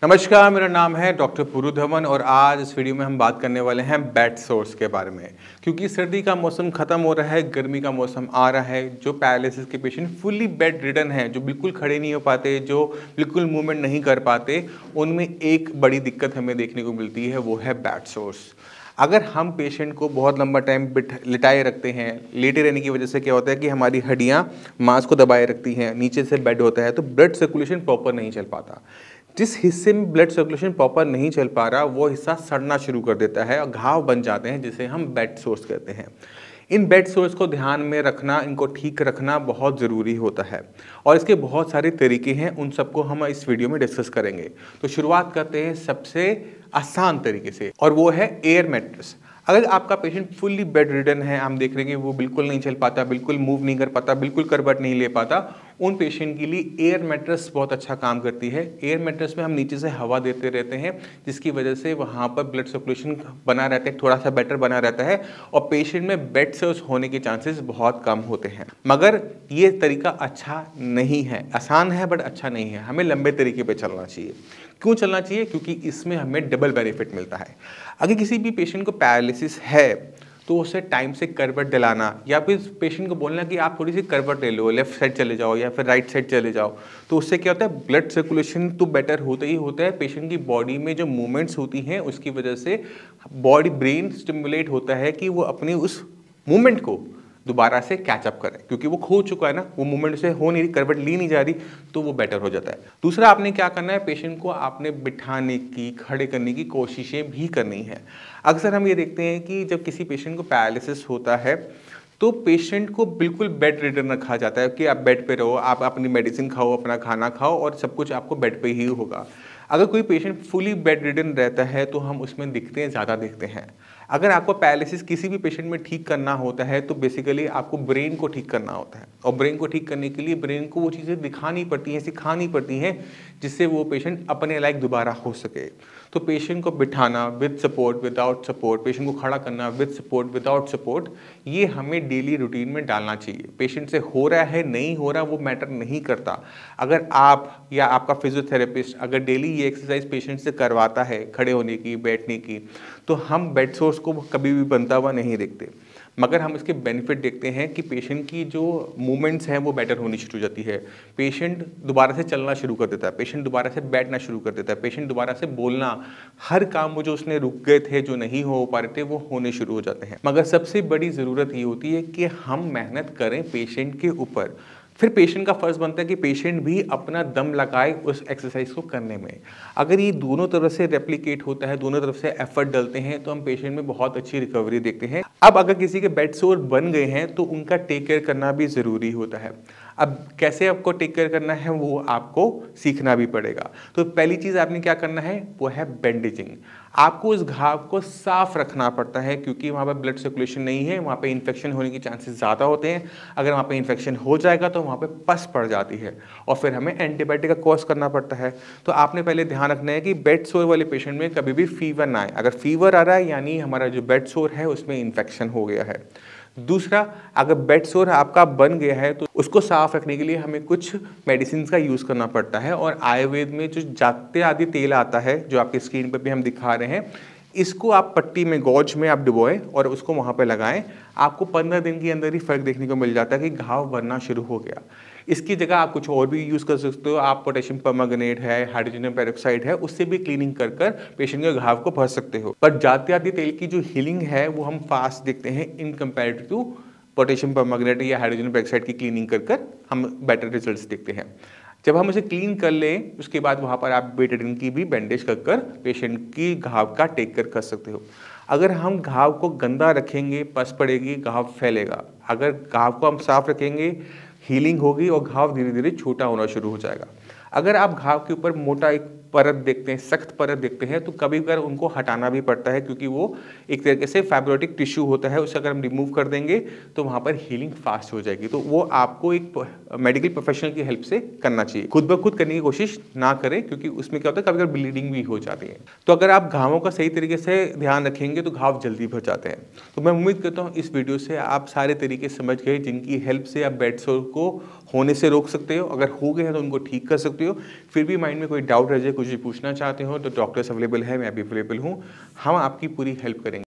नमस्कार, मेरा नाम है डॉक्टर पुरु धवन और आज इस वीडियो में हम बात करने वाले हैं बेड सोर्स के बारे में। क्योंकि सर्दी का मौसम ख़त्म हो रहा है, गर्मी का मौसम आ रहा है। जो पैरालिसिस के पेशेंट फुल्ली बेड रिडन हैं, जो बिल्कुल खड़े नहीं हो पाते, जो बिल्कुल मूवमेंट नहीं कर पाते, उनमें एक बड़ी दिक्कत हमें देखने को मिलती है, वो है बेड सोर्स। अगर हम पेशेंट को बहुत लंबा टाइम लिटाए रखते हैं, लेटे रहने की वजह से क्या होता है कि हमारी हड्डियाँ मांस को दबाए रखती हैं, नीचे से बेड होता है तो ब्लड सर्कुलेशन प्रॉपर नहीं चल पाता। जिस हिस्से में ब्लड सर्कुलेशन प्रॉपर नहीं चल पा रहा, वो हिस्सा सड़ना शुरू कर देता है और घाव बन जाते हैं, जिसे हम बेड सोर्स कहते हैं। इन बेड सोर्स को ध्यान में रखना, इनको ठीक रखना बहुत ज़रूरी होता है और इसके बहुत सारे तरीके हैं, उन सबको हम इस वीडियो में डिस्कस करेंगे। तो शुरुआत करते हैं सबसे आसान तरीके से, और वो है एयर मैट्रेस। अगर आपका पेशेंट फुल्ली बेड रिडन है, हम देख रहे हैं कि वो बिल्कुल नहीं चल पाता, बिल्कुल मूव नहीं कर पाता, बिल्कुल करवट नहीं ले पाता, उन पेशेंट के लिए एयर मैट्रेस बहुत अच्छा काम करती है। एयर मैट्रेस में हम नीचे से हवा देते रहते हैं, जिसकी वजह से वहाँ पर ब्लड सर्कुलेशन बना रहता है, थोड़ा सा बेटर बना रहता है और पेशेंट में बेड सोर्स होने के चांसेस बहुत कम होते हैं। मगर ये तरीका अच्छा नहीं है, आसान है बट अच्छा नहीं है। हमें लंबे तरीके पर चलना चाहिए। क्यों चलना चाहिए? क्योंकि इसमें हमें डबल बेनिफिट मिलता है। अगर किसी भी पेशेंट को पैरालिसिस है तो उसे टाइम से करवट दिलाना, या फिर पेशेंट को बोलना कि आप थोड़ी सी करवट ले लो, लेफ्ट साइड चले जाओ या फिर राइट साइड चले जाओ, तो उससे क्या होता है, ब्लड सर्कुलेशन तो बेटर होता ही होता है। पेशेंट की बॉडी में जो मूवमेंट्स होती हैं उसकी वजह से बॉडी ब्रेन स्टिमुलेट होता है कि वो अपनी उस मूवमेंट को दोबारा से कैचअप करें, क्योंकि वो खो चुका है ना, वो मूवमेंट से हो नहीं रही, करवट ली नहीं जा रही, तो वो बेटर हो जाता है। दूसरा, आपने क्या करना है, पेशेंट को आपने बिठाने की, खड़े करने की कोशिशें भी करनी है। अक्सर हम ये देखते हैं कि जब किसी पेशेंट को पैरालिसिस होता है तो पेशेंट को बिल्कुल बेड रिडन रखा जाता है कि आप बेड पे रहो, आप अपनी मेडिसिन खाओ, अपना खाना खाओ और सब कुछ आपको बेड पे ही होगा। अगर कोई पेशेंट फुली बेड रिडन रहता है तो हम उसमें दिखते हैं, ज़्यादा दिखते हैं। अगर आपको पैरालिसिस किसी भी पेशेंट में ठीक करना होता है तो बेसिकली आपको ब्रेन को ठीक करना होता है, और ब्रेन को ठीक करने के लिए ब्रेन को वो चीज़ें दिखानी पड़ती हैं, सिखानी पड़ती हैं, जिससे वो पेशेंट अपने लायक दोबारा हो सके। तो पेशेंट को बिठाना with support, without support, patient को खड़ा करना विद सपोर्ट, विदाउट सपोर्ट, ये हमें डेली रूटीन में डालना चाहिए। पेशेंट से हो रहा है, नहीं हो रहा, वो मैटर नहीं करता। अगर आप या आपका फिजियोथेरेपिस्ट अगर डेली ये एक्सरसाइज पेशेंट से करवाता है, खड़े होने की, बैठने की, तो हम बेड सोर्स को कभी भी बनता हुआ नहीं देखते। मगर हम इसके बेनिफिट देखते हैं कि पेशेंट की जो मूवमेंट्स हैं वो बेटर होनी शुरू हो जाती है। पेशेंट दोबारा से चलना शुरू कर देता है, पेशेंट दोबारा से बैठना शुरू कर देता है, पेशेंट दोबारा से बोलना, हर काम वो जो उसने रुक गए थे, जो नहीं हो पा रहे थे, वो होने शुरू हो जाते हैं। मगर सबसे बड़ी ज़रूरत ये होती है कि हम मेहनत करें पेशेंट के ऊपर। फिर पेशेंट का फर्ज बनता है कि पेशेंट भी अपना दम लगाए उस एक्सरसाइज को करने में। अगर ये दोनों तरफ से रेप्लिकेट होता है, दोनों तरफ से एफर्ट डलते हैं, तो हम पेशेंट में बहुत अच्छी रिकवरी देखते हैं। अब अगर किसी के बेड सोर बन गए हैं तो उनका टेक केयर करना भी ज़रूरी होता है। अब कैसे आपको टेक केयर करना है वो आपको सीखना भी पड़ेगा। तो पहली चीज़ आपने क्या करना है वो है बैंडेजिंग। आपको उस घाव को साफ रखना पड़ता है, क्योंकि वहाँ पर ब्लड सर्कुलेशन नहीं है, वहाँ पे इन्फेक्शन होने के चांसेस ज़्यादा होते हैं। अगर वहाँ पे इन्फेक्शन हो जाएगा तो वहाँ पे पस पड़ जाती है और फिर हमें एंटीबायोटिक का कोर्स करना पड़ता है। तो आपने पहले ध्यान रखना है कि बेड सोर वाले पेशेंट में कभी भी फीवर ना आए। अगर फीवर आ रहा है यानी हमारा जो बेड सोर है उसमें इन्फेक्शन हो गया है। दूसरा, अगर बेड सोर आपका बन गया है तो उसको साफ रखने के लिए हमें कुछ मेडिसिन का यूज़ करना पड़ता है, और आयुर्वेद में जो जाते आदि तेल आता है, जो आपकी स्क्रीन पर भी हम दिखा रहे हैं, इसको आप पट्टी में, गौज में आप डुबोएं और उसको वहाँ पे लगाएं। आपको 15 दिन के अंदर ही फ़र्क देखने को मिल जाता है कि घाव बनना शुरू हो गया। इसकी जगह आप कुछ और भी यूज़ कर सकते हो। आप पोटेशियम परमैंगनेट है, हाइड्रोजन पेरोक्साइड है, उससे भी क्लीनिंग कर कर पेशेंट के घाव को भर सकते हो। पर जाते आदि तेल की जो हीलिंग है वो हम फास्ट देखते हैं इन कंपेरेटिव टू पोटेशियम परमैंगनेट या हाइड्रोजन पेरोक्साइड की क्लीनिंग कर कर हम बेटर रिजल्ट्स देखते हैं। जब हम उसे क्लीन कर लें उसके बाद वहाँ पर आप बेटाडीन की भी बैंडेज कर कर पेशेंट की घाव का टेक केयर कर सकते हो। अगर हम घाव को गंदा रखेंगे, पस पड़ेगी, घाव फैलेगा। अगर घाव को हम साफ रखेंगे, हीलिंग होगी और घाव धीरे धीरे छोटा होना शुरू हो जाएगा। अगर आप घाव के ऊपर मोटा एक परत देखते हैं, सख्त परत देखते हैं, तो कभी कभार उनको हटाना भी पड़ता है, क्योंकि वो एक तरीके से फाइब्रोटिक टिश्यू होता है, उसे अगर हम रिमूव कर देंगे तो वहाँ पर हीलिंग फास्ट हो जाएगी। तो वो आपको एक मेडिकल प्रोफेशनल की हेल्प से करना चाहिए। खुद ब खुद करने की कोशिश ना करें, क्योंकि उसमें क्या होता है कभी कभार ब्लीडिंग भी हो जाती है। तो अगर आप घावों का सही तरीके से ध्यान रखेंगे तो घाव जल्दी भर जाते हैं। तो मैं उम्मीद करता हूँ इस वीडियो से आप सारे तरीके समझ गए जिनकी हेल्प से आप बेड सोर को होने से रोक सकते हो, अगर हो गए हैं तो उनको ठीक कर सकते हो। फिर भी माइंड में कोई डाउट रह जाए, कुछ भी पूछना चाहते हो तो डॉक्टर्स अवेलेबल है, मैं भी अवेलेबल हूँ, हम आपकी पूरी हेल्प करेंगे।